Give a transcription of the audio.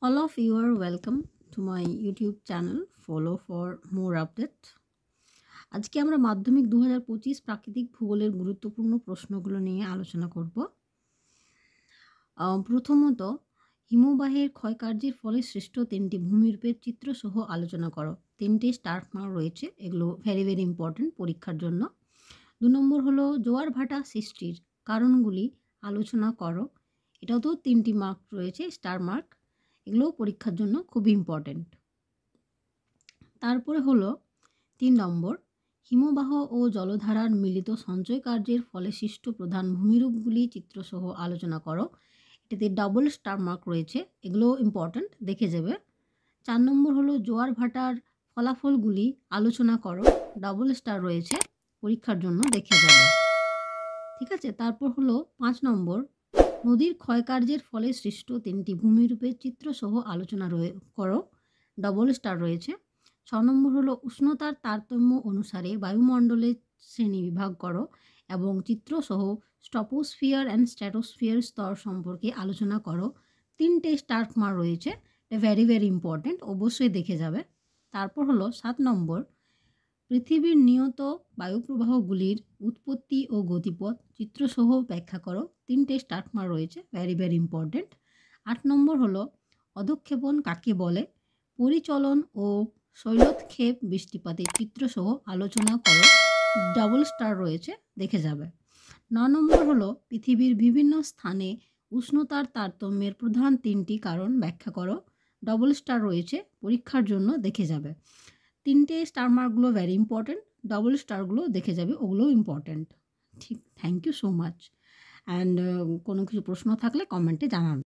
All of you are welcome to my YouTube channel. Follow for more update. আজকে আমরা মাধ্যমিক 2025 প্রাকৃতিক ভূগোলের গুরুত্বপূর্ণ প্রশ্নগুলো নিয়ে আলোচনা করব। প্রথমত, হিমবাহের ক্ষয়কার্যের ফলে সৃষ্ট 3টি ভূমিরূপের চিত্রসহ আলোচনা করো। 3টে স্টার মার্ক রয়েছে, এগুলো ভেরি ইম্পর্টেন্ট পরীক্ষার জন্য। 2 নম্বর হলো জোয়ার ভাটা সৃষ্টির কারণগুলি আলোচনা করো। এটাও তো 3টি মার্ক রয়েছে, স্টার মার্ক, এগুলো পরীক্ষার জন্য খুবই ইম্পর্টেন্ট। তারপরে হলো 3 নম্বর, হিমবাহ ও জলধারার মিলিত সঞ্চয় কার্যের ফলে সৃষ্ট প্রধান ভূমিরূপগুলি চিত্রসহ আলোচনা করো। এটাতে ডাবল স্টার মার্ক রয়েছে, এগুলো ইম্পর্টেন্ট, দেখে যাবে। 4 নম্বর হলো জোয়ার ভাটার ফলাফলগুলি আলোচনা করো, ডাবল স্টার রয়েছে, পরীক্ষার জন্য দেখে যাবে। ঠিক আছে। তারপর হলো 5 নম্বর, নদীর ক্ষয়কার্যের ফলে সৃষ্ট 3টি ভূমিরূপের চিত্রসহ আলোচনা করো, ডবল স্টার রয়েছে। 6 নম্বর হলো উষ্ণতার তারতম্য অনুসারে বায়ুমণ্ডলের শ্রেণী বিভাগ করো এবং চিত্রসহ স্ট্রপোস্ফিয়ার অ্যান্ড স্ট্র্যাটোস্ফিয়ার স্তর সম্পর্কে আলোচনা করো। 3টে স্টার মার্ক রয়েছে, ভেরি ইম্পর্টেন্ট, অবশ্যই দেখে যাবে। তারপর হলো 7 নম্বর, পৃথিবীর নিয়ত বায়ুপ্রবাহগুলির উৎপত্তি ও গতিপথ চিত্রসহ ব্যাখ্যা করো। 3টে স্টার মার্ক রয়েছে, ভেরি ইম্পর্টেন্ট। 8 নম্বর হলো অধঃক্ষেপণ কাকে বলে, পরিচলন ও শৈলোৎক্ষেপ বৃষ্টিপাতের চিত্রসহ আলোচনা করো, ডাবল স্টার রয়েছে, দেখে যাবে। 9 নম্বর হলো পৃথিবীর বিভিন্ন স্থানে উষ্ণতার তারতম্যের প্রধান 3টি কারণ ব্যাখ্যা করো, ডবল স্টার রয়েছে, পরীক্ষার জন্য দেখে যাবে। 3টে স্টার মার্কগুলো ভেরি ইম্পর্টেন্ট, ডবল স্টারগুলো দেখে যাবে, ওগুলোও ইম্পর্টেন্ট। ঠিক, thank you so much. And কোনো কিছু প্রশ্ন থাকলে কমেন্টে জানান।